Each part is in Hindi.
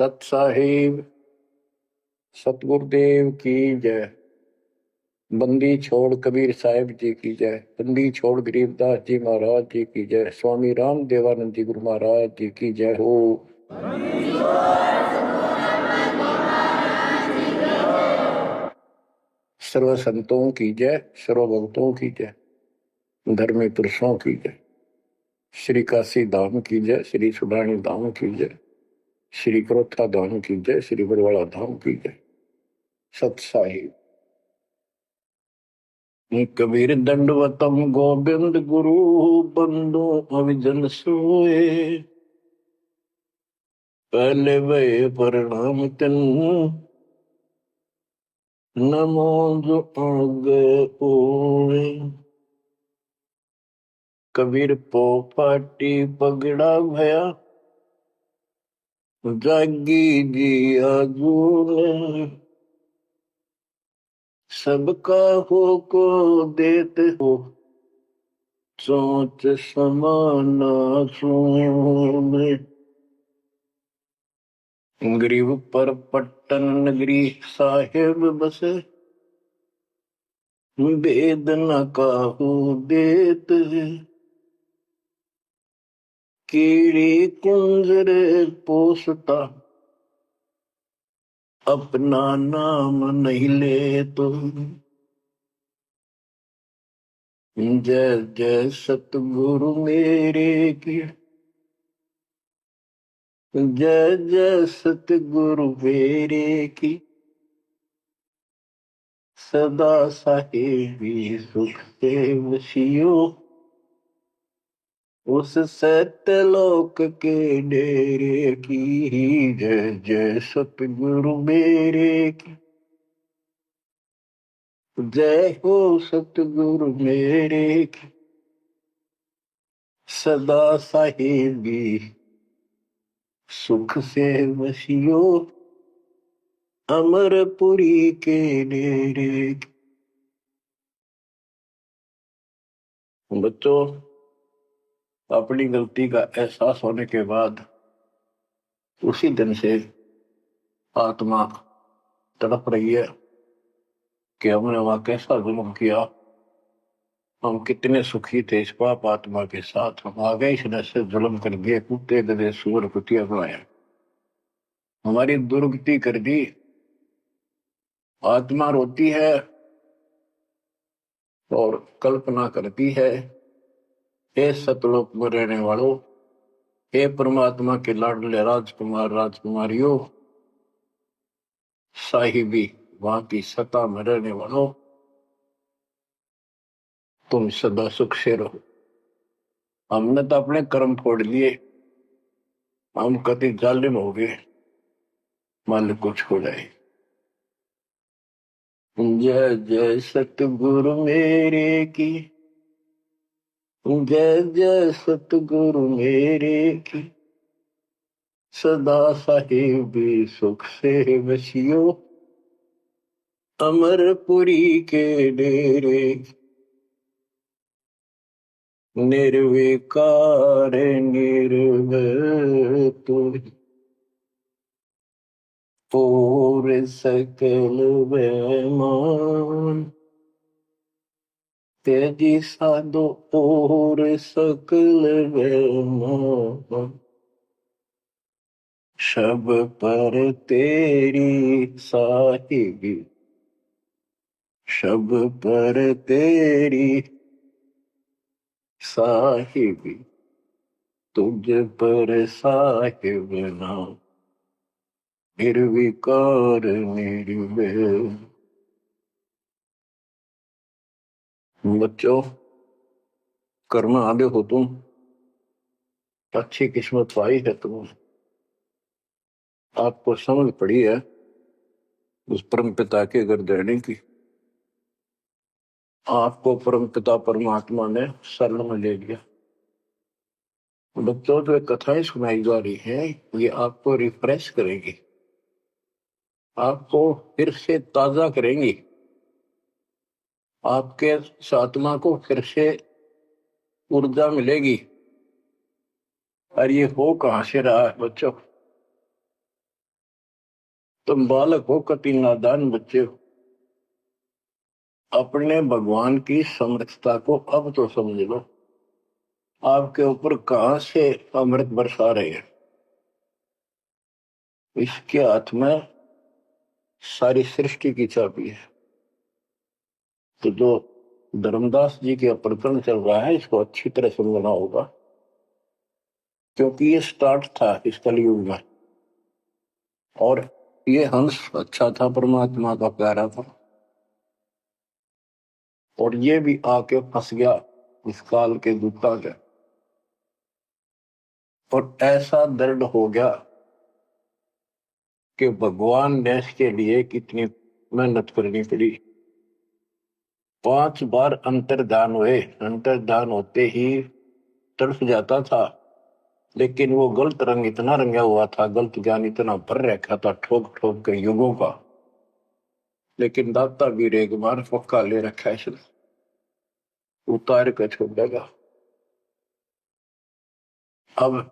सत साहिब सतगुरुदेव की जय। बंदी छोड़ कबीर साहिब जी की जय। बंदी छोड़ गरीबदास जी महाराज जी की जय। स्वामी राम देवानंद जी गुरु महाराज जी की जय हो। सर्व संतों की जय, सर्व भक्तों की जय, धर्मी पुरुषों की जय। श्री काशी धाम की जय, श्री सुडानी धाम की जय, श्री क्रोथा धाम की जय, श्री बरवाड़ा धाम की जय। सत साहिब कबीर दंडवतम गोविंद गुरु बंदो अविजन सोए। पहले वे प्रणाम तिन नमो जो आगे ओए। कबीर पो फाटी पगड़ा भया जागी जी आजूने। सबका हो को देते हो सोच समाना सुने। गरीब पर पट्टन नगरी साहेब बसे वेद न काहू देत। कीड़ी कुंजरे पोसता अपना नाम नहीं ले तो। जय जय सतगुरु मेरे की जय जय सतगुरु मेरे की। सदा साहेबी सुख से वसियो उस सत्यलोक के डेरे की। जय जय सतगुरु मेरे की जय हो सतगुरु मेरे की। सदा साहेबी सुख से वसियो अमरपुरी के डेरे की। बच्चों, अपनी गलती का एहसास होने के बाद उसी दिन से आत्मा तड़प रही है कि हमने वहां कैसा जुल्म किया। हम कितने सुखी थे इस पाप आत्मा के साथ। हम आ गए इसने से जुल्म कर दिए, कुत्ते गधे सूअर कुतिया बनाया, हमारी दुर्गति कर दी। आत्मा रोती है और कल्पना करती है, हे सतलोक में रहने वालों, हे परमात्मा के लाडले राजकुमार राजकुमारियों, साहिबी वहां की सत्ता में रहने वालों, तुम सदा सुख से रहो। हमने तो अपने कर्म फोड़ लिए, हम कति जालिम हो गए, मालिक को छोड़ाए। जय जय सतगुरु मेरे की जय जय सतगुरु मेरे की। सदा साहिबी सुख से वसियो अमरपुरी के डेरे। निर्विकार निर्भय पूर सकल बेमान। तेजी साधो पूर सकल बेमान। शब पर तेरी साहिबी शब पर तेरी साहिबी तुझ पर साहिब नाम निर्विकार निर्भय। बच्चों, कर्म आगे हो तुम, अच्छी किस्मत पाई है तुम, आपको समझ पड़ी है उस परम पिता के घर देने की। आपको परम पिता परमात्मा ने शरण में ले लिया। बच्चों, जो कथाएं सुनाई जा रही हैं ये आपको रिफ्रेश करेगी, आपको फिर से ताजा करेंगी, आपके आत्मा को फिर से ऊर्जा मिलेगी। और ये हो कहां से रहा है बच्चों? तुम बालक हो, कति नादान बच्चे हो, अपने भगवान की समर्थता को अब तो समझ लो। आपके ऊपर कहां से अमृत बरसा रहे हैं? इसके हाथ में सारी सृष्टि की चाबी है। तो जो धर्मदास जी के प्रकरण चल रहा है, इसको अच्छी तरह समझना होगा, क्योंकि ये स्टार्ट था इस कलयुग में। और ये हंस अच्छा था, परमात्मा का प्यारा था, और ये भी आके फंस गया इस काल के दूता के। और ऐसा दर्द हो गया कि भगवान ने इसके लिए कितनी मेहनत करनी पड़ी। 5 बार अंतर्धान हुए, अंतर्धान होते ही तड़फ जाता था, लेकिन वो गलत रंग इतना रंगा हुआ था, गलत ज्ञान इतना भर रखा था ठोक ठोक के युगों का। लेकिन दाता भी एक बार पक्का ले रखा है, इसने उतार कर छोड़ देगा। अब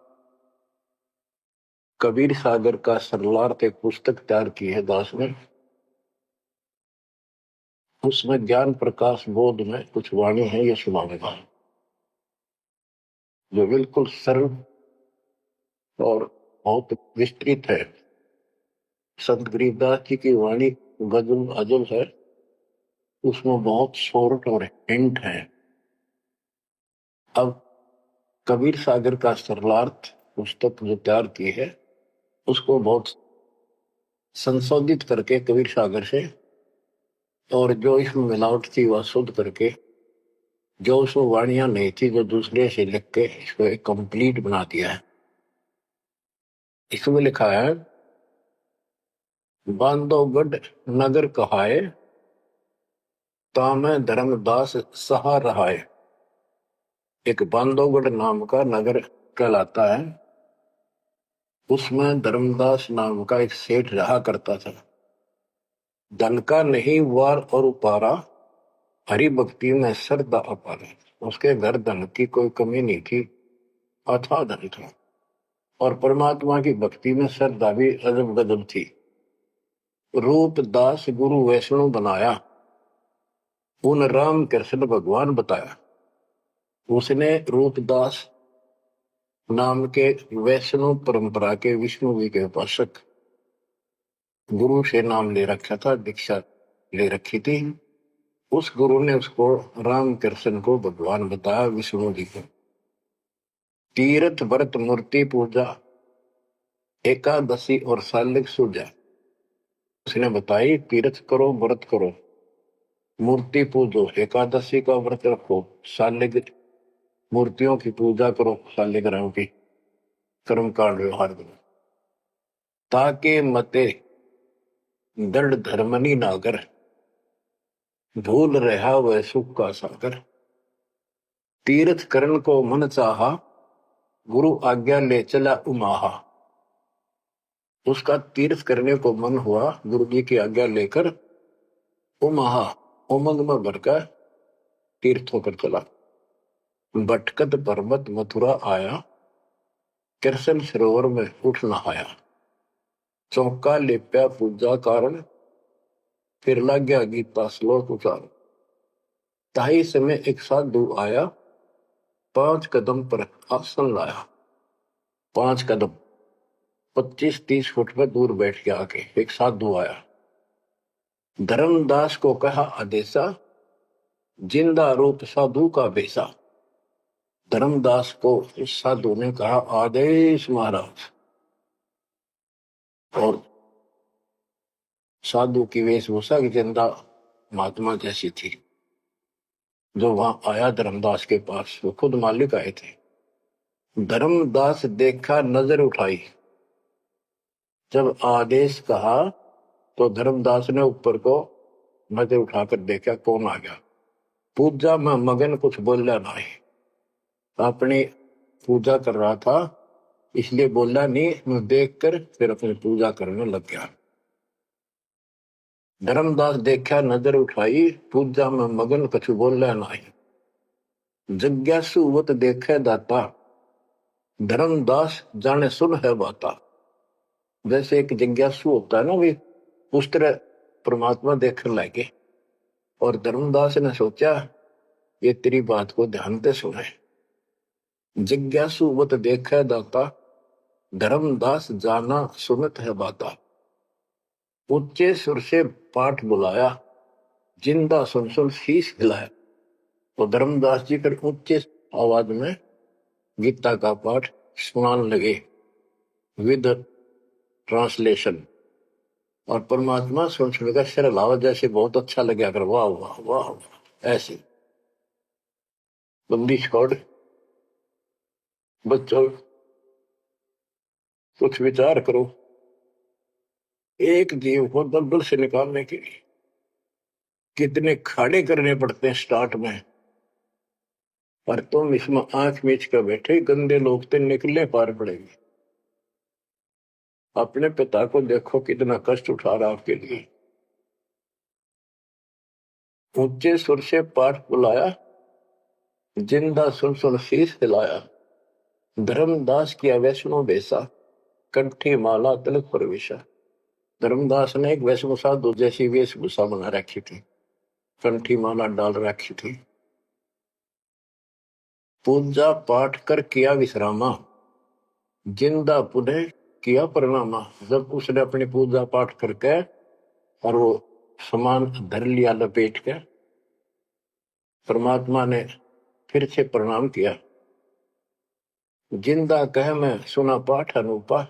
कबीर सागर का सरलार्थ एक पुस्तक तैयार की है दास ने। उसमें ज्ञान प्रकाश बोध में कुछ वाणी है, ये सुनाऊंगा, जो बिल्कुल सरल और बहुत विस्तृत है। संत गरीबदास जी की वाणी गजल अजल है, उसमें बहुत शॉर्ट और हिंट है। अब कबीर सागर का सरलार्थ पुस्तक जो तैयार की है, उसको बहुत संशोधित करके कबीर सागर से, और जो इसमें मिलावट थी वह शुद्ध करके, जो उसमें वाणियां नहीं थी जो दूसरे से लिख के इसको एक कंप्लीट बना दिया है। इसमें लिखा है, बांधोगढ़ नगर कहाए, तामे धर्मदास सहा रहाए। एक बांधोगढ़ नाम का नगर कहलाता है, उसमें धर्मदास नाम का एक सेठ रहा करता था। धन का नहीं वार और उपारा, हरि भक्ति में श्रद्धा अपार। उसके घर धन की कोई कमी नहीं थी, अथाह धन था, और परमात्मा की भक्ति में श्रद्धा भी अजब गजब थी। रूप दास गुरु वैष्णव बनाया, उन राम कृष्ण भगवान बताया। उसने रूपदास नाम के वैष्णव परंपरा के विष्णु जी के उपासक गुरु से नाम ले रखा था, दीक्षा ले रखी थी। उस गुरु ने उसको राम कृष्ण को भगवान बताया, विष्णु जी को। तीर्थ व्रत मूर्ति पूजा, एकादशी और सालिक सूजा उसने बताई। तीर्थ करो, व्रत करो, मूर्ति पूजो, एकादशी का व्रत रखो, सालिक मूर्तियों की पूजा करो, सालिग्राम की कर्म कांड व्यवहार करो, ताकि मते दृढ़ धर्मनी नागर, भूल रहा वह सुख का सागर। तीर्थ करण को मन चाहा, गुरु आज्ञा ले चला उमाहा। उसका तीर्थ करने को मन हुआ, गुरु जी की आज्ञा लेकर उमाहा उमंग में भरकर तीर्थ होकर चला। भटकत पर्वत मथुरा आया, कृष्ण सरोवर में उठ नहाया। चौका लेप्या पूजा कारण, फिर लग गया गीता श्लोक उचार। ताही समय एक साधु आया, 5 कदम पर आसन लाया। 5 कदम 25-30 फुट पर दूर बैठ के आके एक साधु आया। धर्मदास को कहा आदेशा, जिंदा रूप साधु का बेसा। धर्मदास को इस साधु ने कहा आदेश महाराज। और साधु की वेशभूषा की जिंदा महात्मा जैसी थी। जो वहां आया धर्मदास के पास, वो खुद मालिक आए थे। धर्मदास देखा, नजर उठाई। जब आदेश कहा तो धर्मदास ने ऊपर को नजर उठाकर देखा, कौन आ गया। पूजा में मगन, कुछ बोला नहीं, अपनी पूजा कर रहा था, इसलिए बोला नहीं। मैं देखकर फिर अपनी पूजा करने लग गया। धर्मदास देखा, नजर उठाई, पूजा में मगन, कुछ बोला नहीं। जिज्ञासुवत देखे दाता, धर्मदास जाने सुन है बाता। जैसे एक जिज्ञासु होता है ना, भी उस तरह परमात्मा देखने लगे और धर्मदास ने सोचा ये तेरी बात को ध्यान से सुने। जिज्ञासु बत देखै दाता, धर्मदास जाना सुनत है बाता। ऊंचे सुर से पाठ बुलाया, जिंदा सुन सुन शीश हिलाया। तो धर्मदास जी फिर ऊंचे आवाज में गीता का पाठ सुनाने लगे विद ट्रांसलेशन। और परमात्मा सुन सुनकर सिर हिलावा, जैसे बहुत अच्छा लगे, कर वाह वाह वाह वाह। ऐसे बंदी छोड़ बच्चों कुछ विचार करो, एक जीव को दलदल से निकालने के लिए कितने खाड़े करने पड़ते हैं स्टार्ट में। पर तुम इसमें आंख मीच कर बैठे, गंदे लोग तो निकलने पार पड़ेगी। अपने पिता को देखो कितना कष्ट उठा रहा आपके लिए। ऊंचे सुर से पाठ बुलाया, जिंदा सुन सुन शीश हिलाया। धर्मदास किया वैष्णो बेसा, कंठी माला तिलक प्रवेशा। धर्मदास ने एक वैष्णो साधु जैसी वेशभूषा बना रखी थी, कंठी माला डाल रखी थी। पूजा पाठ कर किया विश्रामा, जिंदा पुनः किया प्रणामा। जब उसने अपनी पूजा पाठ करके और वो सामान धर लिया लपेट के, परमात्मा ने फिर से प्रणाम किया। जिंदा कह मैं सुना पाठ अनूपा,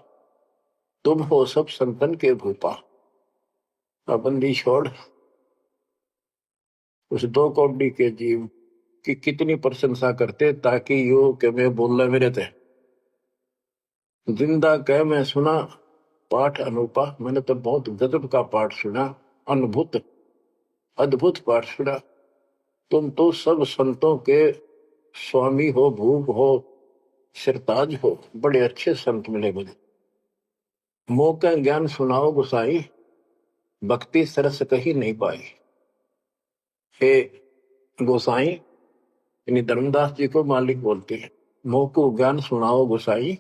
तुम हो सब संतन के भूपा। बंदी छोड़ उस दो कौड़ी के जीव की कितनी प्रशंसा करते ताकि यो के मैं बोलना मेरे थे। जिंदा कह मैं सुना पाठ अनूपा, मैंने तो बहुत गजब का पाठ सुना, अद्भुत अद्भुत पाठ सुना। तुम तो सब संतों के स्वामी हो, भूप हो, सिरताज हो, बड़े अच्छे संत मिले मुझे। मौका ज्ञान सुनाओ गुसाई, भक्ति सरस कहीं नहीं पाई। हे गोसाई, यानी धर्मदास जी को मालिक बोलते हैं, मोको ज्ञान सुनाओ गोसाई,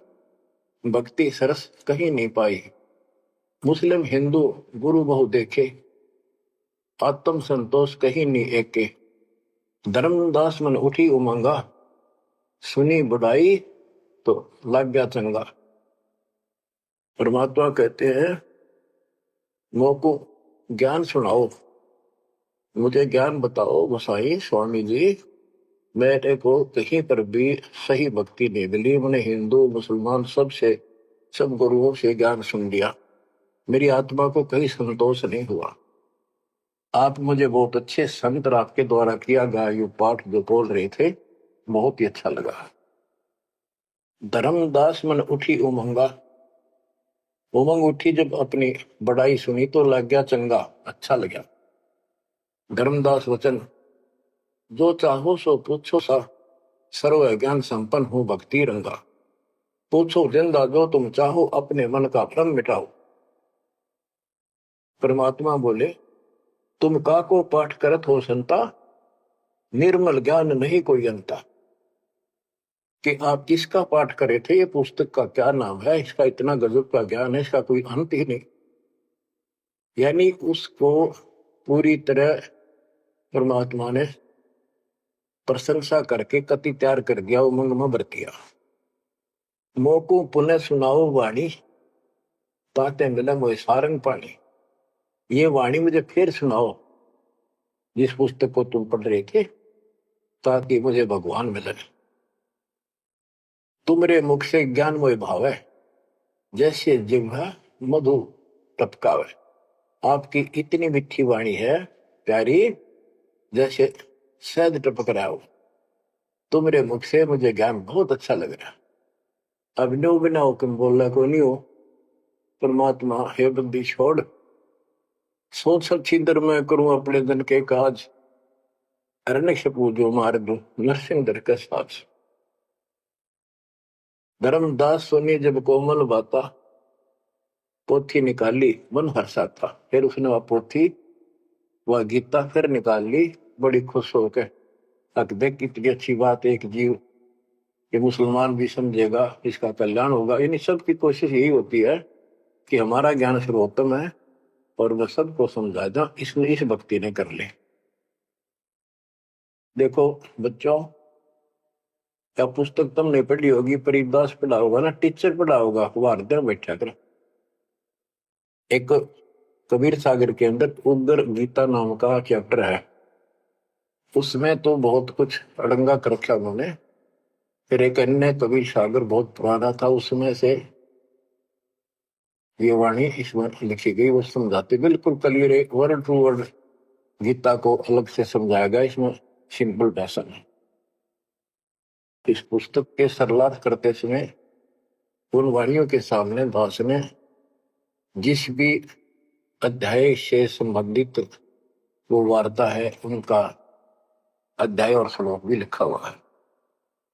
भक्ति सरस कहीं नहीं पाई। मुस्लिम हिंदू गुरु बहु देखे, आत्म संतोष कहीं नहीं एके। धर्मदास मन उठी उमंगा, सुनी बुढ़ाई तो लग गया चंगा। परमात्मा कहते हैं मोको ज्ञान सुनाओ, मुझे ज्ञान बताओ गोसाई स्वामी जी। मेरे को कहीं पर भी सही भक्ति नहीं मिली, मैंने हिंदू मुसलमान सब गुरुओं से ज्ञान सुन लिया, मेरी आत्मा को कहीं संतोष नहीं हुआ। आप मुझे बहुत अच्छे संत आपके द्वारा किया गया ये पाठ जो बोल रहे थे, बहुत ही अच्छा लगा। धर्मदास मन उठी उमंगा, उमंग उठी जब अपनी बड़ाई सुनी तो लग गया चंगा, अच्छा लगा। धर्मदास वचन, जो चाहो सो पूछो सा, सर्व ज्ञान संपन्न हो भक्ति रंगा। पूछो जिंदा जो तुम चाहो, अपने मन का भ्रम मिटाओ। परमात्मा बोले, तुम का को पाठ करत हो संता, निर्मल ज्ञान नहीं कोई अंता। कि आप किसका पाठ करे थे, ये पुस्तक का क्या नाम है, इसका इतना गजब का ज्ञान है, इसका कोई अंत ही नहीं। यानी उसको पूरी तरह परमात्मा ने प्रशंसा करके कति तैयार कर दिया, उमंग में भर दिया। मोको पुनः सुनाओ वाणी, ताते मिले मोए सारंग पानी। ये वाणी मुझे फिर सुनाओ, जिस पुस्तक को तुम पढ़ रहे थे, ताकि मुझे भगवान मिले। तुमरे मुख से ज्ञान मोए भावे, जैसे जिह्वा मधु टपकावे। आपकी इतनी मीठी वाणी है प्यारी, जैसे शहद टपक रहा हो। तुमरे मुख से मुझे ज्ञान बहुत अच्छा लग रहा। अभिनव बिना हुक्म बोलना को नहीं हो। परमात्मा हे बंदी छोड़, सोच छिंदर मैं करूं अपने दिन के काज, अरण्य पूजो मार दू नरसिंह दर के साथ। धर्मदास सुनी जब कोमल बाता, पोथी निकाली मन हर्षा था। फिर उसने वह पोथी वह गीता फिर निकाल ली, बड़ी खुश होकर। तक देख कितनी अच्छी बात, एक जीव ये मुसलमान भी समझेगा, इसका कल्याण होगा। यानी सबकी कोशिश यही होती है कि हमारा ज्ञान सर्वोत्तम है, और वह सबको समझा दो, इसने इस भक्ति ने कर ले। देखो बच्चों, क्या पुस्तक तुमने पढ़ी होगी, परिदास पढ़ा होगा ना, टीचर पढ़ा होगा, अखबार दे बैठा कर। एक कबीर सागर के अंदर उग्र गीता नाम का चैप्टर है, उसमें तो बहुत कुछ अड़ंगा कर रखा उन्होंने। फिर एक अन्य कबीर सागर बहुत पुराना था, उसमें से ये वाणी इसमें लिखी गई, वो समझाते बिल्कुल क्लियर है, वर्ड टू वर्ड गीता को अलग से समझाया गया इसमें, सिंपल भाषा में। इस पुस्तक के सरलार्थ करते समय उन वाणियों के सामने दास ने जिस भी अध्याय से संबंधित वो वार्ता है, उनका अध्याय और श्लोक भी लिखा हुआ है।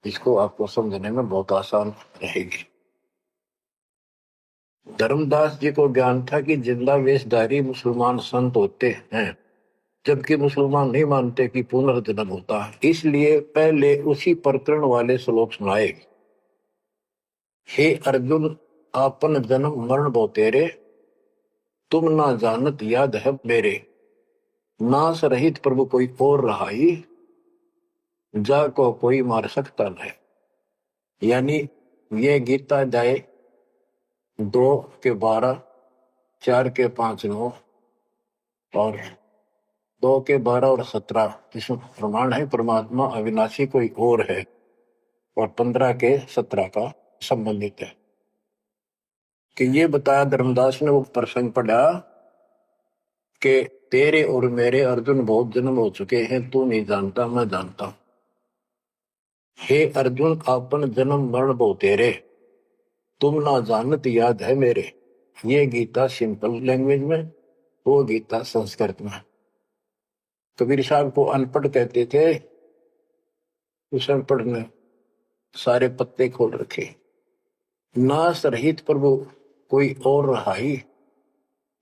इसको आपको समझने में बहुत आसान रहेगी। धर्मदास जी को ज्ञान था कि जिंदा वेशधारी मुसलमान संत होते हैं, जबकि मुसलमान नहीं मानते कि पुनर्जन्म होता है। इसलिए पहले उसी प्रकरण वाले श्लोक सुनाए। हे अर्जुन, आपन जन्म मरण बहु तेरे, तुम ना जानत याद है मेरे। नास रहित प्रभु कोई और रहाई, जा को कोई मार सकता नहीं। यानी ये गीता अध्याय 2:12, 4:5-9 और 2:12 और 17 इसमें प्रमाण है परमात्मा अविनाशी कोई और है, और 15:17 का संबंधित है कि ये बताया धर्मदास ने वो प्रसंग पढ़ा कि तेरे और मेरे अर्जुन बहुत जन्म हो चुके हैं, तू नहीं जानता, मैं जानता हूं। हे अर्जुन, आपन जन्म मरण बहु तेरे, तुम ना जानत याद है मेरे। ये गीता सिंपल लैंग्वेज में, वो गीता संस्कृत में। कबीर साहब को अनपढ़ कहते थे, उस अनपढ़ ने सारे पत्ते खोल रखे। नास रहित प्रभु कोई और रहाई,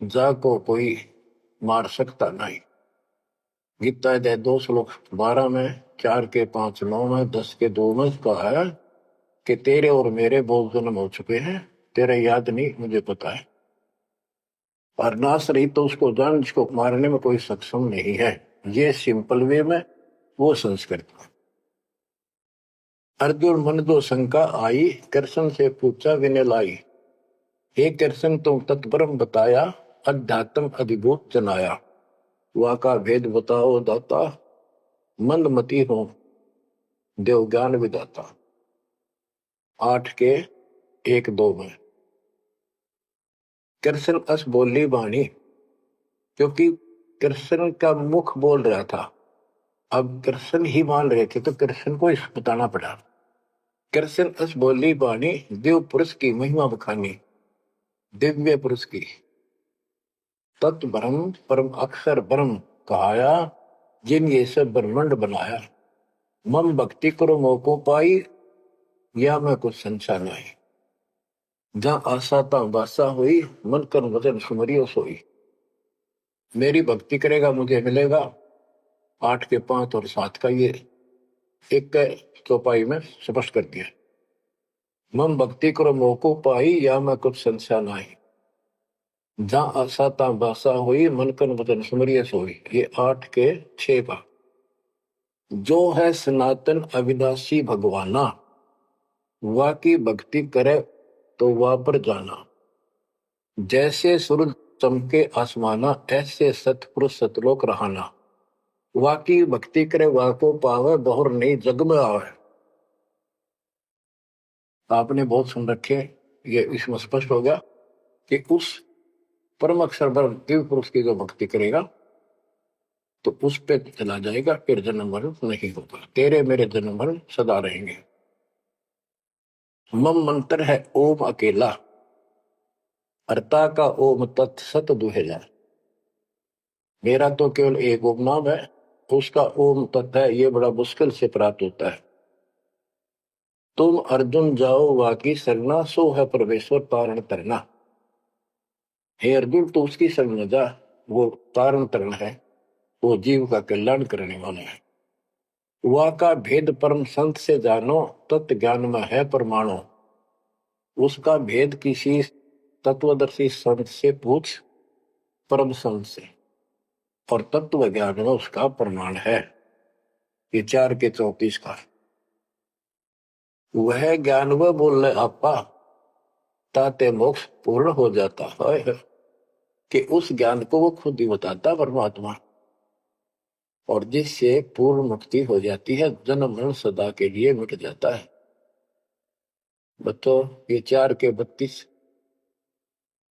जा को कोई मार सकता नहीं। गीता अध्याय 2:12 में, 4:5-9 में, 10:2 में कहा है कि तेरे और मेरे बहुत जन्म हो चुके हैं, तेरे याद नहीं, मुझे पता है। और नाश रही तो उसको जान जिसको मारने में कोई सक्षम नहीं है। ये सिंपल वे में, वो संस्कृत में। अर्जुन मन जो शंका आई, कृष्ण से पूछा विनय लाई। हे कृष्ण, तुम तत्परम बताया, अध्यात्म अधिभूत जनाया। वा का भेद बताओ दाता, मंदमती हो देव ज्ञान विदाता। 8:1-2 में कृष्ण अस बोली बाणी, क्योंकि कृष्ण का मुख बोल रहा था, अब कृष्ण ही मान रहे थे तो कृष्ण को इस बताना पड़ा। कृष्ण अस बोली बाणी, देव पुरुष की महिमा बखानी, दिव्य पुरुष की। तत्व ब्रह्म परम अक्षर ब्रह्म कहाया, जिन ये सब ब्रह्मांड बनाया। मम भक्ति करो मोको पाई, या मैं कुछ संशय नहीं। जहां आशा ता बासा हुई, मन कर वजन सुमरियो सोई। मेरी भक्ति करेगा मुझे मिलेगा। 8:5 और 7 का ये एक चौपाई में स्पष्ट कर दिया। मम भक्ति करो मोको पाई, या मैं कुछ संशय नहीं। जहां आशा ता बासा हुई, मन कर वजन सुमरियो सोई। ये 8:6 का। जो है सनातन अविनाशी भगवाना, वा की भक्ति करे तो वा पर जाना। जैसे सूरज चमके आसमाना, ऐसे सतपुरुष सतलोक रहाना। वा की भक्ति करे वा को पावे, बहुर नहीं जग में आवे। आपने बहुत सुन रखे, ये इसमें स्पष्ट हो गया कि उस परम अक्षर दिव्य पुरुष की जो भक्ति करेगा तो उस पे चला जाएगा, फिर जन्म मरण नहीं होगा। तेरे मेरे जन्म मरण सदा रहेंगे। मम मंत्र है ओम अकेला, अर्ता का ओम तत्सत दुहेला। मेरा तो केवल एक ओम नाम है, उसका ओम तत्व है, ये बड़ा मुश्किल से प्राप्त होता है। तुम अर्जुन जाओ वाकी सरना, सो है परमेश्वर तारण तरना। हे अर्जुन, तो उसकी शरण में जा, वो तारण तरण है, वो जीव का कल्याण करने वाला है। वा का भेद परम संत से जानो, तत्व ज्ञान में है परमाणु। उसका भेद किसी तत्वदर्शी संत से पूछ, परम संत से, और तत्व ज्ञान में उसका प्रमाण है। ये 4 के 34 का वह ज्ञान वह बोल रहे आपा ताते मोक्ष पूर्ण हो जाता है, कि उस ज्ञान को वो खुद ही बताता परमात्मा, और जिससे पूर्ण मुक्ति हो जाती है, जन्म मरण सदा के लिए मिट जाता है। बच्चों ये 4 के 32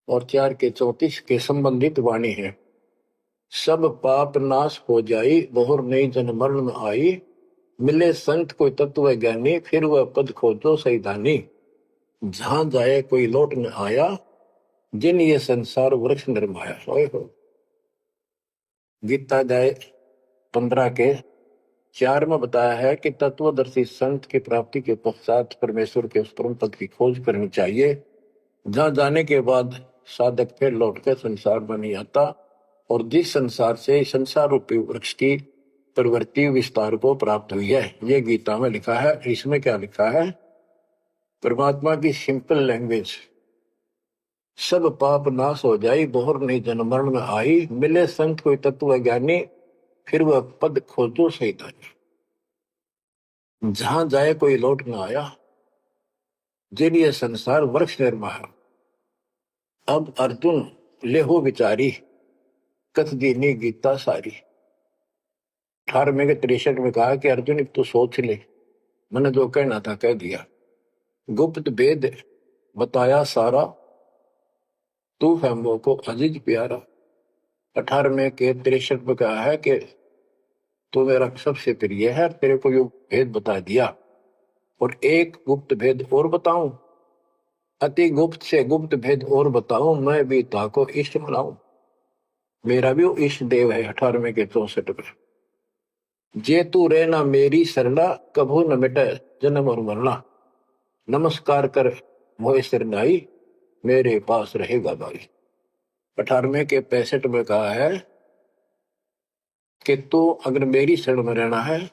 और 4 के 34 के संबंधित वाणी है। सब पाप नाश हो जाई, बहुर नई जन्म मरण में आई, मिले संत कोई तत्व ज्ञानी, फिर वह पद खोजो सही दानी। जहां जाए कोई लौट न आया, जिन ये संसार वृक्ष निर्माया। हो गीता जाए 15 के 4 में बताया है कि तत्वदर्शी संत की प्राप्ति के पश्चात परमेश्वर के उस परम पद की खोज करनी चाहिए, जहां जाने के बाद साधक फिर लौटकर संसार में नहीं आता, और जिस संसार से संसार रूपी वृक्ष की प्रवृत्ति विस्तार को प्राप्त हुई है। ये गीता में लिखा है। इसमें क्या लिखा है? परमात्मा की सिंपल लैंग्वेज, सब पाप नाश हो जाई, बहुर नहीं जन्म मरण में आई, मिले संत कोई तत्व ज्ञानी, फिर वह पद खोजो सही दानी। जहां जाए कोई लौट न आया, जिन ये संसार वृक्ष निर्माया। अब अर्जुन लेहो विचारी, कथ दीनी गीता सारी। 18वें के 63 में कहा कि अर्जुन अब तो सोच ले, मैंने जो कहना था कह दिया, गुप्त भेद बताया सारा, तू है मोह को अजीज प्यारा। 18वें के 63 में कहा है कि तू मेरा सबसे प्रिय है, तेरे को यो भेद बता दिया, और एक गुप्त भेद और बताऊं, अति गुप्त से गुप्त भेद और बताऊं, मैं भी ताको इष्ट बनाऊं। मेरा भी वो इष्ट देव है। 18वें के 64 में, जे तू रहना मेरी सरला, कभू न मिटे जन्म और मरना। नमस्कार कर मोह सिरनाई, मेरे पास रहेगा भाई। 18वें के 65 में कहा है कि तू अगर मेरी शरण में रहना है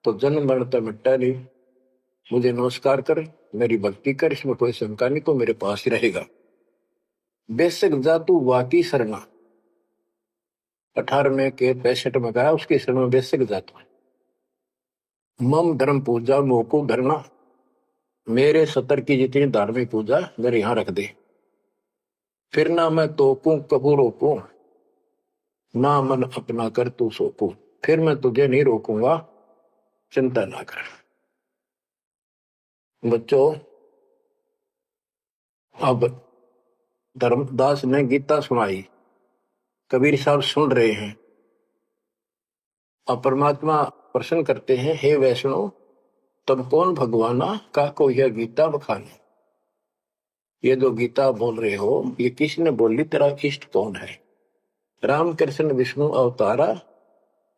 तो जन्म मरण तो मिटता नहीं, मुझे नमस्कार कर, मेरी भक्ति कर, इसमें कोई शंका नहीं, तो मेरे पास ही रहेगा। बेशक जा तू वाकी शरणा। 18वें के 65 में कहा उसकी शरण में बेशक जा तू। मम धर्म पूजा मोको धरना, मेरे सतर की जितनी धार्मिक पूजा मेरे यहां रख दे। फिर ना मैं तोकूं कबू रोकूं, ना मन अपना कर तू सोकूं। फिर मैं तुझे नहीं रोकूंगा, चिंता ना कर। बच्चों अब धर्मदास ने गीता सुनाई, कबीर साहब सुन रहे हैं। अब परमात्मा प्रश्न करते हैं, हे वैष्णव तब कौन भगवाना का को यह गीता बखानी। ये जो गीता बोल रहे हो ये किसने बोली, तेरा इष्ट कौन है? राम कृष्ण विष्णु अवतारा,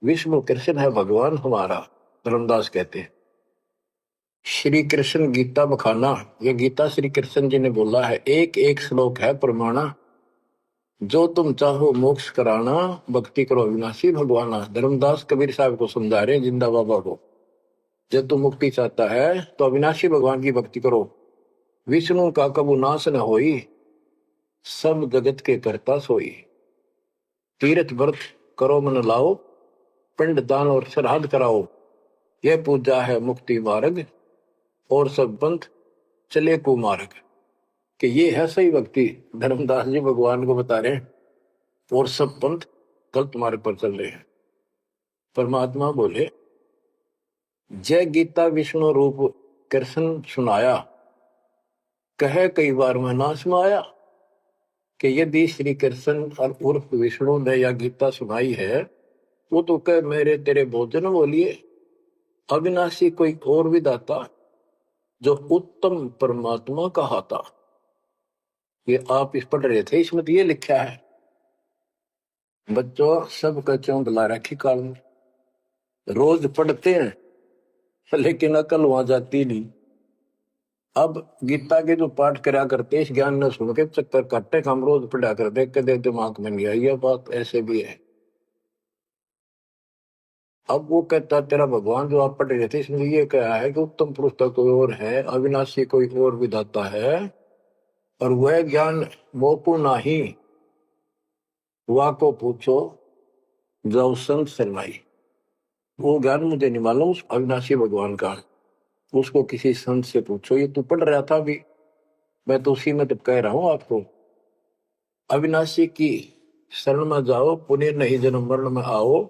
विष्णु कृष्ण है भगवान हमारा। धर्मदास कहते हैं श्री कृष्ण गीता बखाना, ये गीता श्री कृष्ण जी ने बोला है। एक एक श्लोक है प्रमाणा, जो तुम चाहो मोक्ष कराना, भक्ति करो अविनाशी भगवाना। धर्मदास कबीर साहब को समझा रहे जिंदा बाबा को, जब तुम मुक्ति चाहता है तो अविनाशी भगवान की भक्ति करो। विष्णु का कबू नाश न होई, सब जगत के करता सोई। तीर्थ व्रत करो मन लाओ, पिंड दान और श्राद्ध कराओ। यह पूजा है मुक्ति मार्ग, और सब पंथ चले कुमार्ग। कि ये है सही भक्ति। धर्मदास जी भगवान को बता रहे हैं, और सब पंथ गलत मार्ग पर चल रहे हैं। परमात्मा बोले, जय गीता विष्णु रूप कृष्ण सुनाया, कहे कई बार मैं ना सुनाया। कि यदि श्री कृष्ण और उर्फ विष्णु ने यह गीता सुनाई है, वो तो कह मेरे तेरे भोजन बोलिए। अविनाशी कोई और विधाता, जो उत्तम परमात्मा कहाता। ये आप इस पढ़ रहे थे, इसमें तो ये लिखा है। बच्चों सबका चौंधला रखी काल में, रोज पढ़ते हैं लेकिन अकल वहां जाती नहीं। अब गीता के जो पाठ करा करते इस ज्ञान न सुन के चक्कर काटते, हम रोज पढ़ा कर देख के देख दिमाग में नहीं आई। यह बात ऐसे भी है। अब वो कहता तेरा भगवान जो आप पढ़ रहे थे इसमें ये कहा है कि उत्तम पुरुष का कोई और है, अविनाशी कोई और विधाता है, और वह ज्ञान मोको नाही, वा को पूछो जाओ संत शरणाई। वो ज्ञान मुझे नहीं मालूम उस अविनाशी भगवान का, उसको किसी संत से पूछो। ये तू पढ़ रहा था अभी, मैं तो उसी में तो कह रहा हूं आपको। अविनाशी की शरण में जाओ, पुण्य नहीं जन्म मरण में आओ।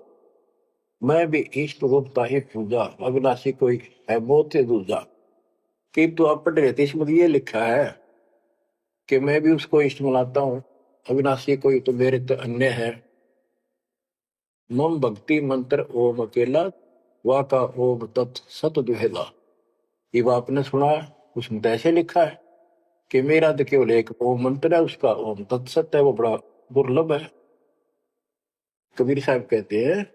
मैं भी इष्ट रूपता ही पूजा, अविनाशी कोई है बहुत से दूजा। कि तो आप पढ़ रहे थे, इसमें ये लिखा है कि मैं भी उसको इष्ट मनाता हूँ, अविनाशी कोई तो मेरे तो अन्य है। मम भक्ति मंत्र ओम अकेला, वा का ओम तत् सत दुहेला। ये वो आपने सुना है, उसमें तो ऐसे लिखा है कि मेरा तो केवल एक ओम मंत्र है, उसका ओम तत्सत है, वो बड़ा दुर्लभ है। कबीर साहब कहते हैं,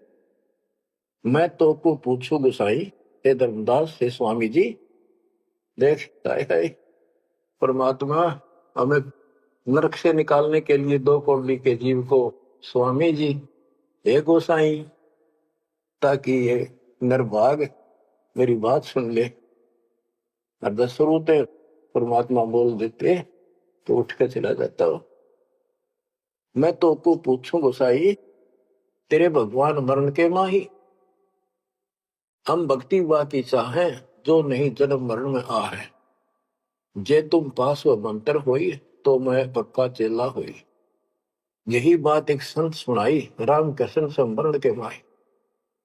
मैं तो को पूछू गोसाई, हे धर्मदास हे स्वामी जी। देख हाय परमात्मा हमें नरक से निकालने के लिए दो कौड़ी के जीव को स्वामी जी हे गोसाई, ताकि ये नरभाग मेरी बात सुन ले। और दस होते परमात्मा बोल देते तो उठ कर चला जाता हो। मैं तो को पूछूं गोसाई, तेरे भगवान मरण के माही, हम भक्ति वा की चाहे जो नहीं जन्म मरण में आ है। जे तुम पास व मंत्र होई, तो मैं पक्का चेला हुई। यही बात एक संत सुनाई, राम कृष्ण संवरण के माही।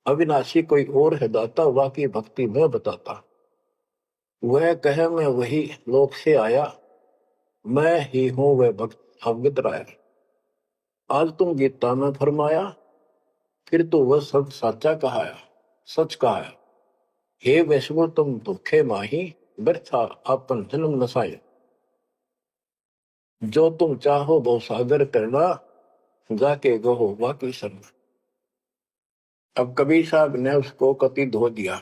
अविनाशी कोई और है दाता, वा की भक्ति मैं बताता। वह कहे मैं वही लोक से आया, मैं ही हूं वह भक्त अवगत राय। आज तुम गीता में फरमाया, फिर तो वह सब साचा कहाया, सच कहाया। हे वैष्णव तुम दुखे माही, व्यर्था आपन जन्म नसाए। जो तुम चाहो वो सागर करना, जाके गहो वाकी शरण। अब कबीर साहब ने उसको कति धो दिया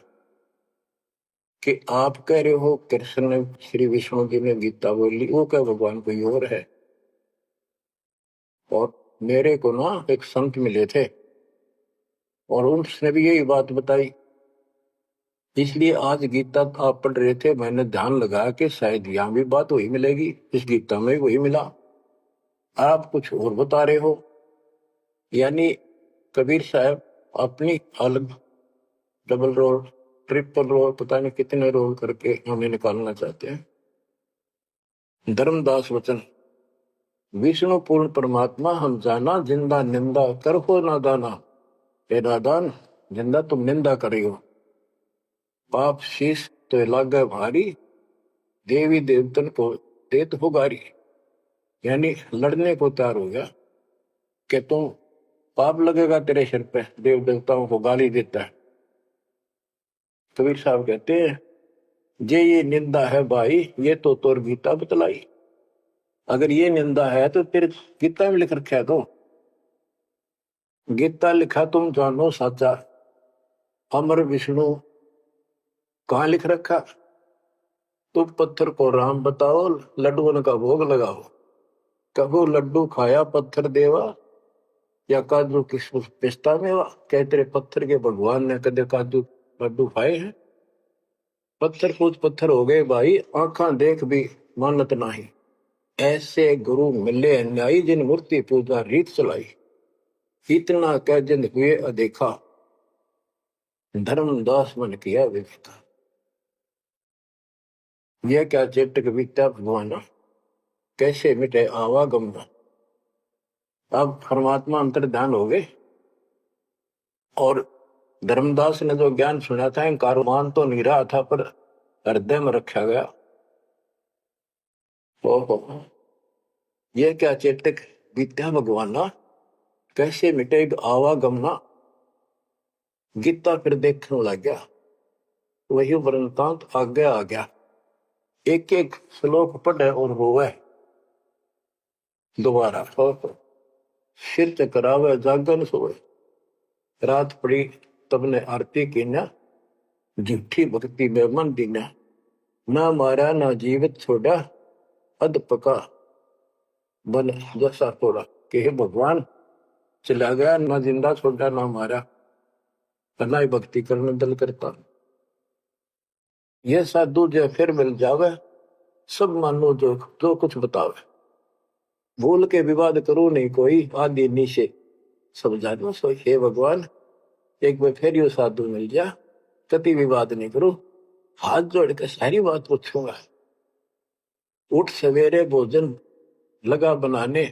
कि आप कह रहे हो कृष्ण ने श्री विष्णु जी ने गीता बोली, वो क्या भगवान कोई और है। और मेरे को ना एक संत मिले थे और उसने भी यही बात बताई। इसलिए आज गीता आप पढ़ रहे थे, मैंने ध्यान लगाया कि शायद यहां भी बात वही मिलेगी, इस गीता में वही मिला, आप कुछ और बता रहे हो। यानी कबीर साहब अपनी अलग डबल रोल ट्रिपल रोल पता नहीं कितने रोल करके हमें निकालना चाहते हैं। धर्मदास वचन, विष्णु पूर्ण परमात्मा हम जाना, जिंदा निंदा कर हो नादाना। हे नादान, जिंदा तुम निंदा कर रही हो, पाप शीश तो लागे भारी, देवी देवतन को देत हो गारी। यानी लड़ने को तैयार हो गया कि तुम पाप लगेगा तेरे सिर पे, देव देवताओं को गाली देता है। कबीर साहब कहते हैं, जे ये निंदा है भाई, ये तो तोर गीता बतलाई। अगर ये निंदा है तो तेरे गीता में लिख रखा है। तो गीता लिखा तुम जानो साचा, अमर विष्णु कहाँ लिख रखा। तुम पत्थर को राम बताओ, लड्डुओं का भोग लगाओ। कहो लड्डू खाया पत्थर देवा, या काजू किशमिश पिस्ता मेवा। क्या तेरे पत्थर के भगवान ने कदे काजू लड्डू खाए हैं। पत्थर कुछ पत्थर हो गए भाई, आंखा देख भी मानत नहीं। ऐसे गुरु मिले अन्यायी, जिन मूर्ति पूजा रीत चलाई। इतना कह जिन हुए अदेखा, धर्मदास मन किया विवेका। यह क्या चेटक विद्या भगवान, कैसे मिटे आवागम। अब परमात्मा अंतर ध्यान हो गए और धर्मदास ने जो ज्ञान सुना था, कारमान तो नहीं रहा था पर हृदय में रखा गया। ओहो, यह क्या चेतक विद्या भगवाना, कैसे मिटेगा आवागमना। गीता फिर देखने लग गया, वही वृंतांत आगे आ गया। एक एक श्लोक पढ़े और रोवे दोबारा। सिर चकरावे जागन सोए, रात पड़ी तब ने आरती की ना, झूठी भक्ति में मन दीना। ना मारा ना जीवित छोड़ा, अध पका बन जैसा थोड़ा। कि हे भगवान, चला गया ना जिंदा छोड़ा ना मारा, ना ही भक्ति करने दल करता। यह साधु जो फिर मिल जावे, सब मानो जो जो कुछ बतावे। भूल के विवाद करो नहीं कोई, आदि नीचे सब जानो सोई। हे भगवान, एक बार फिर यो साधु मिल जा, कति विवाद नहीं करो, हाथ जोड़ के सारी बात पूछूंगा। उठ सवेरे भोजन लगा बनाने,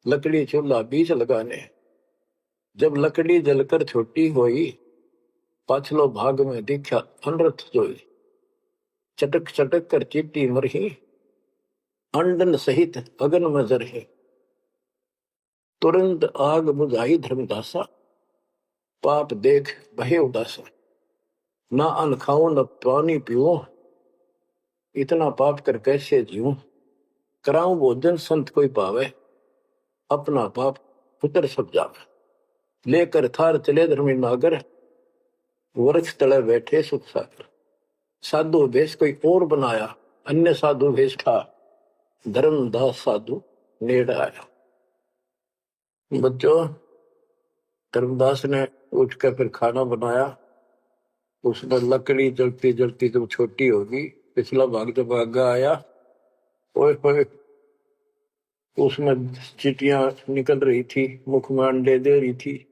लकड़ी चूल्हा बीच लगाने। जब लकड़ी जलकर छोटी होई, पाछलो भाग में दिखा अनरथ जोई। चटक चटक कर चीटी मरही, अंडन सहित अगन में जरही। तुरंत आग बुझाई धर्मदासा, पाप देख भय उदासा। ना अन्न खाऊं न पानी पीऊं, इतना पाप कर कैसे जीऊं। कराऊं भोजन संत कोई पावे, अपना पाप पुत्र सब जावे। लेकर थार चले धर्मी नागर, वृक्ष तले बैठे सुख सागर। साधु भेष कोई और बनाया, अन्य साधु भेष था, धर्मदास साधु नेड़ आया। बच्चों, धर्मदास ने उठकर फिर खाना बनाया। उसमें लकड़ी जलती जलती जब छोटी होगी, पिछला भाग जब आगा आया, ओए होए, उसमें चीटियां निकल रही थी, मुख में अंडे दे रही थी।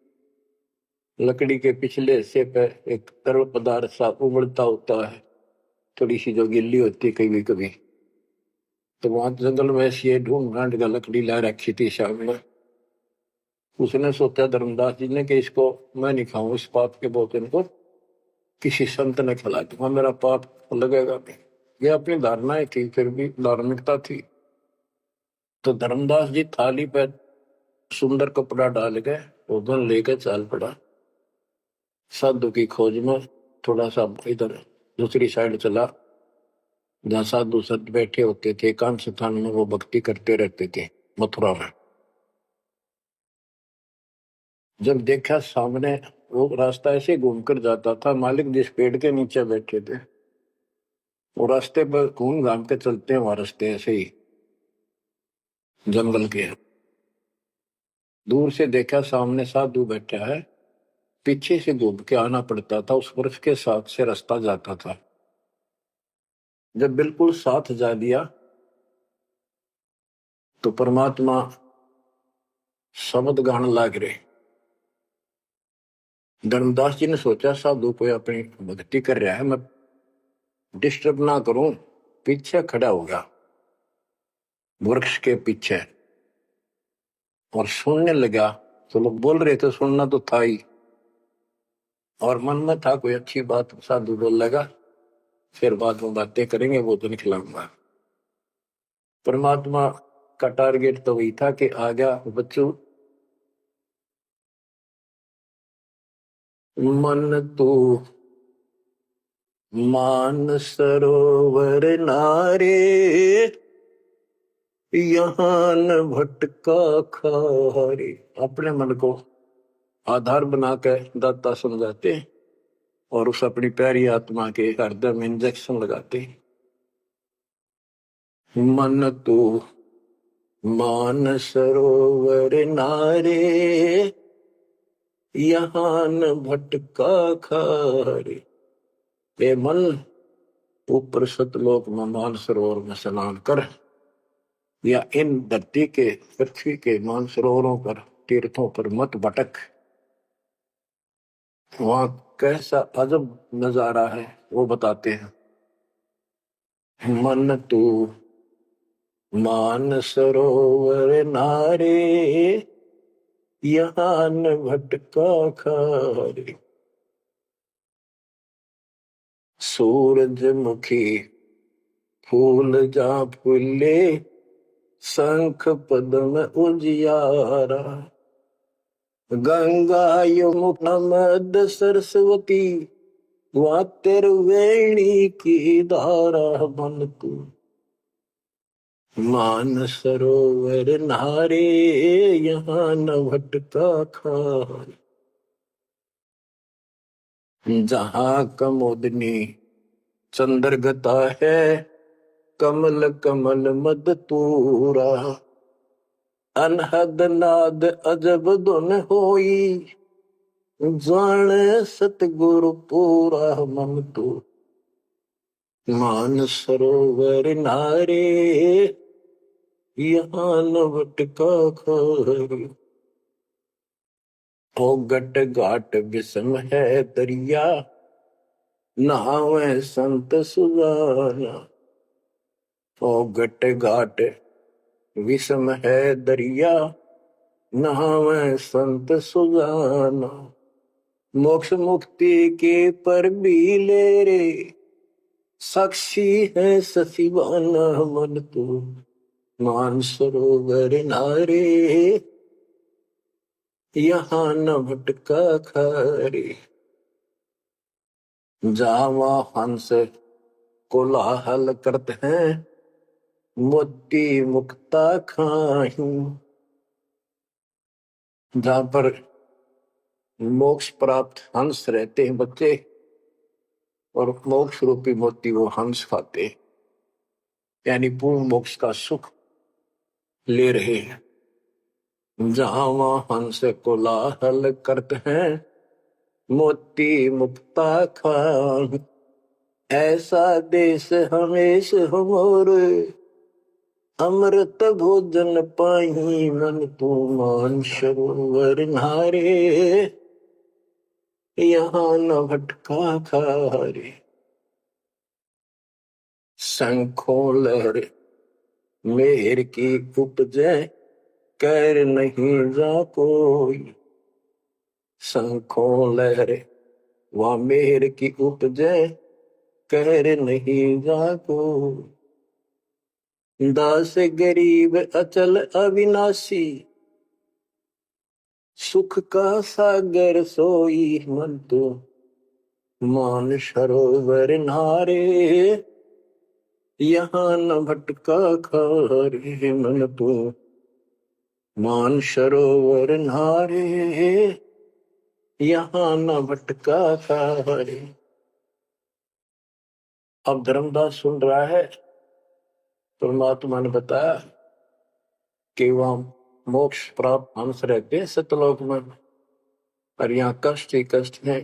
लकड़ी के पिछले हिस्से पर एक तरल पदार्थ सा उबलता होता है, थोड़ी सी जो गिल्ली होती कभी कभी। तो वहां जंगल में से ढूंढ ढांड का लकड़ी ला रखी थी सामने। उसने सोचा धर्मदास जी ने कि इसको मैं नहीं खाऊं, इस पाप के भोजन को किसी संत ने खिला दूंगा, मेरा पाप लगेगा नहीं। ये अपनी धारणाएं थी, फिर भी धार्मिकता थी। तो धर्मदास जी थाली पर सुंदर कपड़ा डाल के भोजन लेकर चाल पड़ा। साधु की खोज में थोड़ा सा इधर दूसरी साइड चला, जहाँ साधु संत बैठे होते थे, एकांत स्थान में वो भक्ति करते रहते थे मथुरा में। जब देखा सामने, वो रास्ता ऐसे घूमकर जाता था, मालिक जिस पेड़ के नीचे बैठे थे वो रास्ते पर घूम घाम के चलते हैं, वहां रास्ते ऐसे ही जंगल के। दूर से देखा सामने साधु बैठा है, पीछे से घूम के आना पड़ता था, उस वृक्ष के साथ से रास्ता जाता था। जब बिल्कुल साथ जा दिया तो परमात्मा शब्द गान लाग रहे। धर्मदास जी ने सोचा साधु कोई अपनी भक्ति कर रहा है, मैं डिस्टर्ब ना करूं, पीछे खड़ा होगा वृक्ष के पीछे और सुनने लगा। तो लोग बोल रहे थे, सुनना तो था ही, और मन में था कोई अच्छी बात साधु बोल लगा, फिर बाद में बातें करेंगे, वो तो निकलाऊंगा। परमात्मा का टारगेट तो वही था कि आ गया बच्चों, मन तू मान सरोवर नारे, यहाँ न भटका खारे। अपने मन को आधार बनाकर दाता समझाते और उस अपनी प्यारी आत्मा के हृदय में इंजेक्शन लगाते। मन तू मान सरोवर नारे, यहाँ न भटका खारे। ए मन, ऊपर सतलोक में मान सरोवर में स्नान कर, या इन धरती के पृथ्वी के मान सरोवरों पर, तीर्थों पर मत भटक। वहां कैसा अजब नजारा है वो बताते हैं। मन तू मान सरोवर नारे, यहाँ न भटका खारे। सूरजमुखी फूल जा फूले, शंख पद्म उजियारा। गंगा यमुना मद सरस्वती, वहाँ वेणी की धारा। मन तू मान सरोवर नारे, यहाँ न भटका खारे। जहाँ कमोदनी चंद्रगता है, कमल कमल मद तूरा। अनहद नाद अजब धुन होई, जान सतगुरु पूरा। मन तू मान सरोवर नारे, यहाँ न भटका खारी। ओ गट घाट विषम है दरिया, नहावे संत सुजाना। ओ गट घाट विषम है दरिया, नहावे संत सुजाना। मोक्ष मुक्ति के पर भी ले रे, साक्षी है सचिवाना मन तू मानसरोवर नारे। यहाँ न भटका खारे। जावा हंस कोलाहल करते हैं, मोती मुक्ता खाही। जहां पर मोक्ष प्राप्त हंस रहते हैं बच्चे, और मोक्ष रूपी मोती वो हंस खाते हैं, यानी पूर्ण मोक्ष का सुख ले रहे हैं। जहां वहां हंस कोलाहल करते हैं, मोती मुक्ता खाही। ऐसा देश हमेश हमोर, अमृत भोजन पाही मन तू मान सरोवर नारे। यहाँ न भटका खारे। शंखों लहर मेहर की उपजे, कर नहीं जा कोई। शंखों लहर वह मेहर की उपजे, कर नहीं जा कोई। दास गरीब अचल अविनाशी, सुख का सागर सोई मन तो मान सरोवर नारे। यहाँ न भटका खारे मन तो मान सरोवर नारे। यहाँ न भटका खारे। अब धर्मदास सुन रहा है, परमात्मा ने बताया कि वहां मोक्ष प्राप्त हंस रहते हैं सतलोक में, और यहाँ कष्ट ही कष्ट है।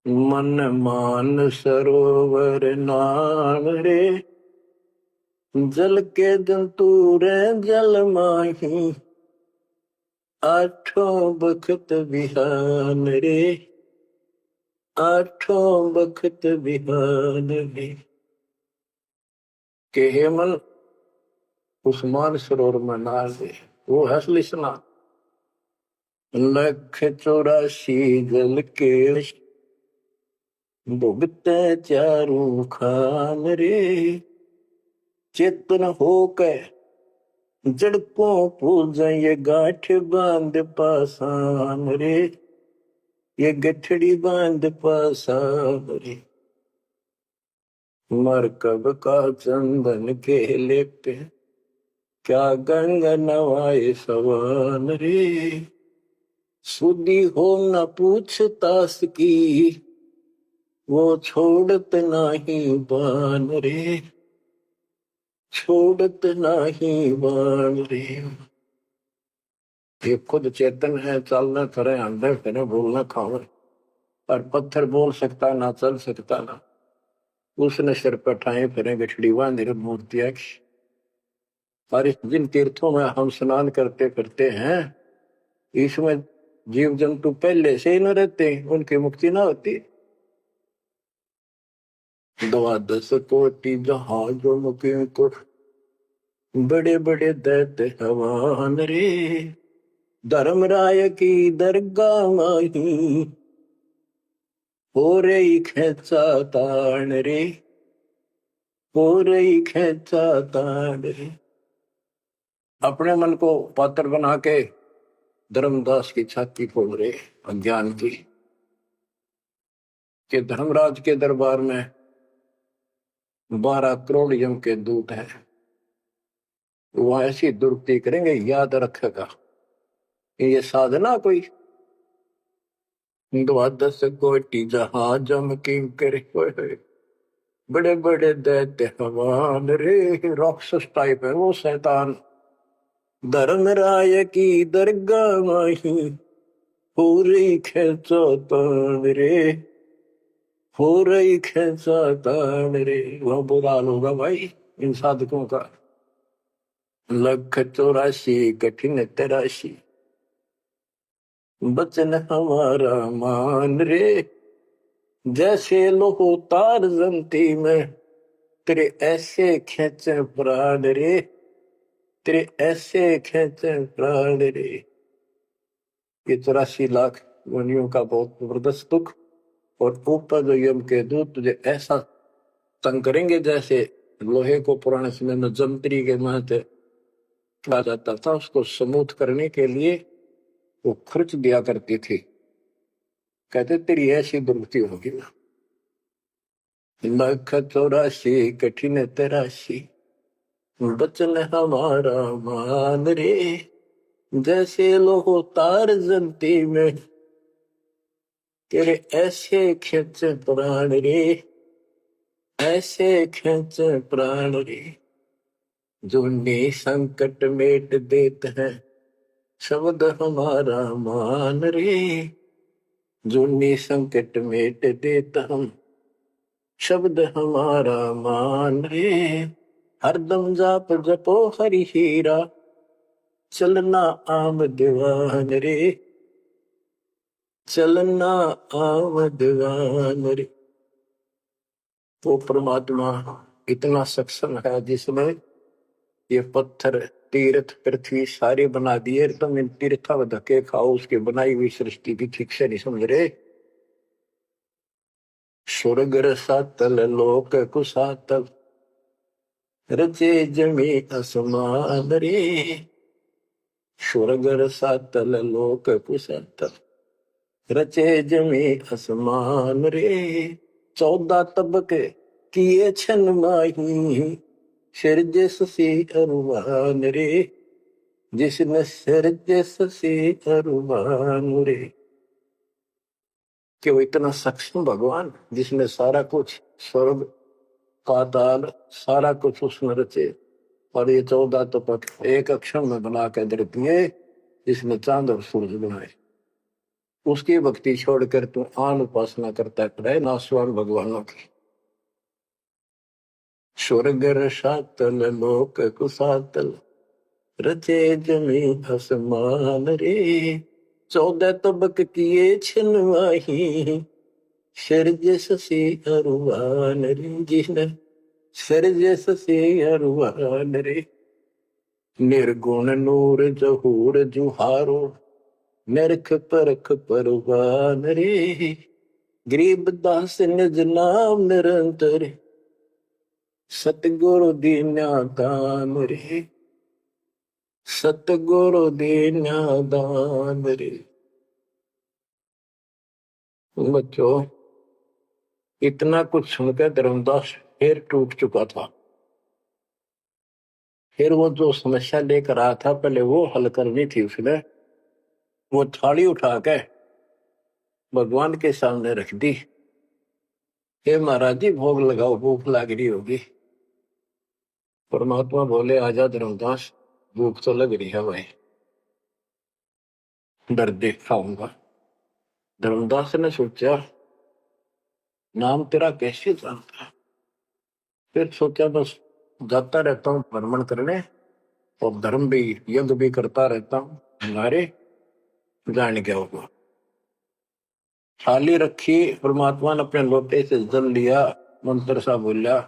मन मान सरोवर नाम रे, जल के जंतु रे जल माही। आठों बखत बिहान रे, आठों बखत बिहान रे। के हे मन उस मान सरोवर में नहा दे, वो हंसली स्नान। लख 84 जल के भुगते चारू खान रे। चेतन होकर जड़ को पूजा, ये गांठ बांध पासान रे। ये गठड़ी बांध पासान रे। मरकब का चंदन के लेपे, क्या गंगा नवाए सवान रे। सुधी हो न पूछतास की, वो छोड़त नाही बान रे। छोड़त नाही बान रे। ये खुद चेतन है, चलना करे अंदर फिरे बोलना खावे, पर पत्थर बोल सकता ना, चल सकता ना। उसने सिर पर ठाए फिरे गठड़ी बांध मूर्तियां। और जिन तीर्थों में हम स्नान करते फिरते हैं, इसमें जीव जंतु पहले से ही न रहते, उनकी मुक्ति ना होती। 12 कोटि जहाजों मुके को, बड़े बड़े दैत्य हवान रे। धर्मराय की दरगाह माही, हो रही खेचा तान रे। हो रही खेचा तान रे। अपने मन को पात्र बना के धर्मदास की छाती फोड़ रहे अज्ञान की, कि धर्मराज के दरबार में 12 करोड़ यम के दूत हैं, वहां ऐसी दुर्गति करेंगे, याद रखेगा। ये साधना कोई 12 कोटि जहाजम की करे, बड़े बड़े दैत्य हवान रे। राक्षस टाइप है वो शैतान। धर्मराय की दरगाह माही, हो रही खेचा तान रे। हो रही खेचा तान रे। वह बुरा हाल होगा भाई इन साधकों का। लख 84 कठिन तराशी, बचन हमारा मान रे, जैसे लोहो तार जमती में, तेरे ऐसे खेचे प्राण रे, तेरे ऐसे खेचे प्राण रे। ये 84 लाख योनियों का बहुत जबरदस्त दुख, और ऊपर जो यम के दूत तुझे ऐसा तंग करेंगे जैसे लोहे को पुराने समय में जंतरी के महते कहा जाता था, उसको स्मूथ करने के लिए वो खर्च दिया करती थी। कहते तेरी ऐसी दुर्गति होगी ना। लख 84 कठिन तराशी, बचन हमारा मान रे, जैसे लोहो तार जलती में, तेरे ऐसे खेच प्राण रे, ऐसे खेच प्राण रे। जो संकट मेट देत है, शब्द हमारा मान रे, जो संकट मेट देत हम, शब्द हमारा मान रे। हरदम जाप जपो हरि हीरा, चलना आम दीवान रे, चलना आम दीवान रे। वो परमात्मा इतना सक्षम है जिसने ये पत्थर तीर्थ पृथ्वी सारे बना दिए, तुम इन तीर्था में धक्के खाओ, उसकी बनाई हुई सृष्टि भी ठीक से नहीं समझ रहे। स्वर्ग रसातल लोक कुसातल, रचे जमी आसमान रे, स्वर्ग रसातल लोक कुसातल, रचे जमी आसमान रे। 14 तबके किए छन माही, सिरजे ससी अरुमान रे, जिसने सिरजे ससी अरुमान रे। कि वो इतना सक्षम भगवान जिसने सारा कुछ स्वर्ग पाताल सारा कुछ उसने रचे, और ये 14 तपक एक अक्षर में बना के दे दिए, जिसने चांद और सूरज बनाए। उसकी भक्ति छोड़कर तू आन उपासना करता है नासवान भगवानों की। स्वर्ग रसातल लोक कुसातल, रचे जमी आसमान रे। 14 तबक किए छिनवाही, सिरजे ससी अरुवान रे, जिसने सिरजे ससी अरुवान रे। निर्गुण नूर जहूर जुहारो, नरख परख परवान रे। गरीब दास निज नाम निरंतर, सतगुरु दीन्या दान रे, सतगुरु दीन्या दान रे। बच्चों, इतना कुछ सुनकर धर्मदास फिर टूट चुका था। फिर वो जो समस्या लेकर आया था, पहले वो हल करनी थी उसने। वो थाली उठा के भगवान के सामने रख दी। हे महाराज जी, भोग लगाओ, भूख लग रही होगी। परमात्मा बोले, आजा धर्मदास, भूख तो लग रही है भाई, डर देख खाऊंगा। धर्मदास ने सोचा, नाम तेरा कैसे जानता है? फिर सोचा, बस जाता रहता हूँ भ्रमण करने, और धर्म भी यज्ञ भी करता रहता हूँ, हमारे जान क्या होगा। थाली रखी, परमात्मा ने अपने लोटे से जल लिया, मंत्र सा बोला,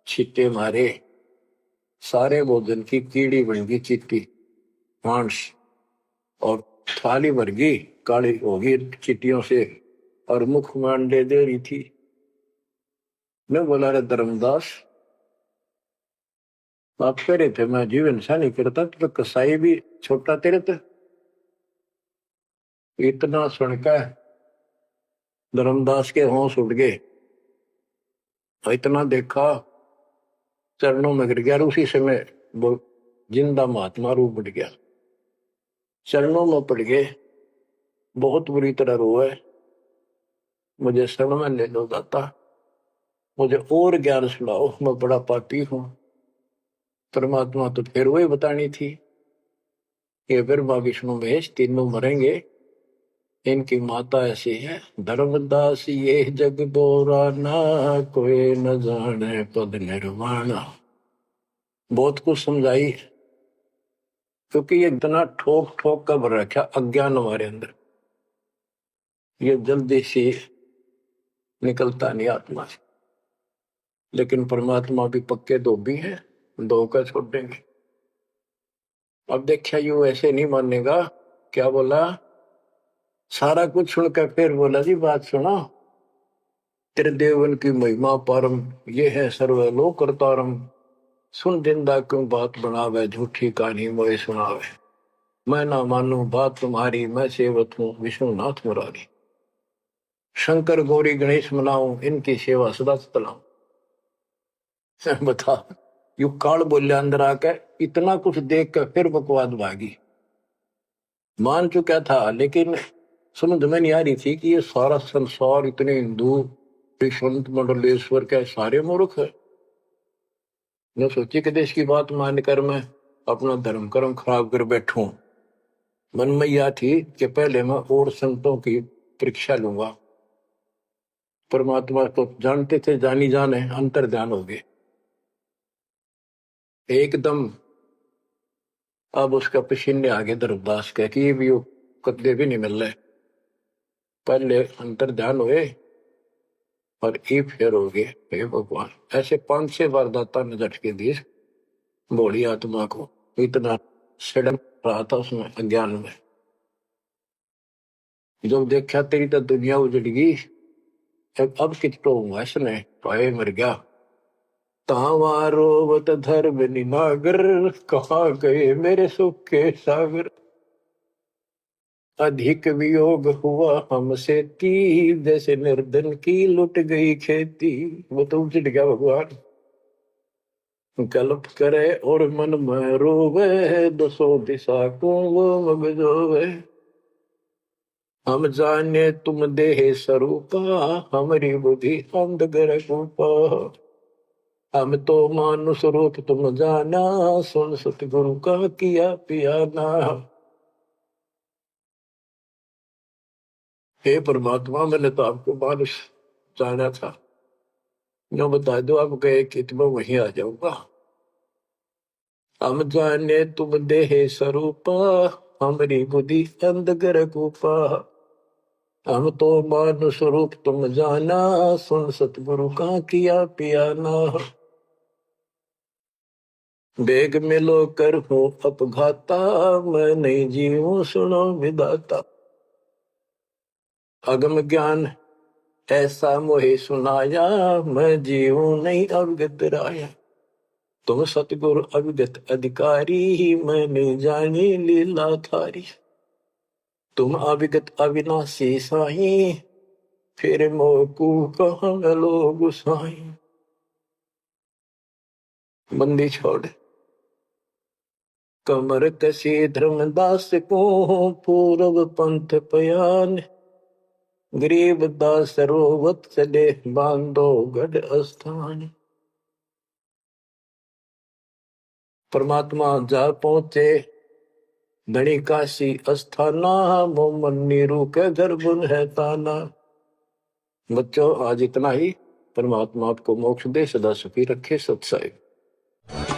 छींटे मारे, सारे भोजन की कीड़ी बन गई, चीटी मांस, और थाली भर गई, काली होगी चीटियों से, और मुख मांडे दे रही थी। मैं बोला, रे धर्मदास, आप कह रहे थे मैं जीव इंसान नहीं करता, तो कसाई भी छोटा तेरे थे। इतना सुनकर धर्मदास के होश उड़ गए, इतना देखा, चरणों में गिर गया। उसी समय वो जिंदा महात्मा रूप बढ़ गया, चरणों में पड़ गए, बहुत बुरी तरह रोए, मुझे शरण में ले लो दाता, मुझे और ज्ञान सुनाओ, मैं बड़ा पापी हूं। परमात्मा तो फिर वही बतानी थी, ये ब्रह्मा विष्णु महेश तीनों मरेंगे, इनकी माता ऐसी है। धर्मदास ये जग बोरा ना, कोई न जाने पद निर्वाणा। बहुत कुछ समझाई, क्योंकि ये इतना ठोक ठोक कर भर रखा अज्ञान हमारे अंदर, ये जल्दी से निकलता नहीं आत्मा से। लेकिन परमात्मा भी पक्के धोबी है, धोकर छोड़ देंगे। अब देखिए यू ऐसे नहीं मानेगा। क्या बोला? सारा कुछ सुनकर फिर बोला जी बात सुनो, तेरे देवन की महिमा परम, ये है सर्वलोक करतारम। सुन दिंदा क्यों बात बनावे, झूठी कहानी मोए सुनावे। मैं ना मानू बात तुम्हारी, मैं सेवक हूँ विष्णुनाथ मुरारी। शंकर गौरी गणेश मनाऊं, इनकी सेवा सदा चलाऊं। बता, यू काल बोलिया अंदर आके, इतना कुछ देख कर फिर बकवाद भागी। मान चुका था लेकिन समझ में नहीं आ रही थी कि ये सारा संसार इतने हिंदू संत मंडलेश्वर के सारे मूर्ख है। मैं सोची कि देश की बात मानकर मैं अपना धर्म कर्म खराब कर बैठूं। मन में यह थी कि पहले मैं और संतों की परीक्षा लूंगा। परमात्मा तो जानते थे, जानी जाने अंतर ध्यान हो गए एकदम। अब उसका पसीने आगे धर्मदास कह कि ये भी कदे भी नहीं मिल रहे। पहले अंतर ध्यान हुए और ये फेर हो गए। हे भगवान, ऐसे 5-6 बार दाता ने झटके दिए भोली आत्मा को। इतना सड़न रहा था उसमें अज्ञान में। जब देखा तेरी तो दुनिया उजड़ गई, अब कितो हुआ इसने पाए मर गया। तावारोवत धर्म निनागर, कहाँ गए मेरे सुख के सागर। अधिक वियोग हुआ हमसे ती, जैसे निर्धन की लुट गई खेती। वो तो उजड़ गया भगवान। कल्प करे और मन में रोवे, दसों दिशा को वो मगजोवे। हम जाने तुम देह स्वरूपा, हमारी बुद्धि अंधगर रूपा। हम तो मानुष रूप तुम जाना, सुन सतगुरु का किया पियाना। हे परमात्मा, मैंने तो आपको मानुष जाना था, जो बता दो आप गए कि मैं वहीं आ जाऊंगा। हम जाने तुम देह स्वरूपा, हमारी बुद्धि अंधगर रूपा। हम तो मानुष रूप तुम जाना, सुन सतगुरु का किया पियाना। बेग मिलो कर हो अपघाता, मैं नहीं जीऊं सुनो विदाता। अगम ज्ञान ऐसा मोहे सुनाया, मैं जीऊं नहीं अवगत राया। तुम सतगुरु अविगत अधिकारी, मैं नहीं जानी लीला थारी। तुम अविगत अविनाशी साई, फिर मोकू कहाँ गलो गुसाई। बंदी छोड़ कमर कसी धर्मदास को, पूर्व पंथ पयान। गरीब दास रोवत चले, बांधो गढ़ स्थान। परमात्मा जा पहुंचे धनी काशी अस्थाना, मोमन नीरू के गर्भ है ताना। बच्चों आज इतना ही। परमात्मा आपको मोक्ष दे, सदा सुखी रखे। सत साहिब।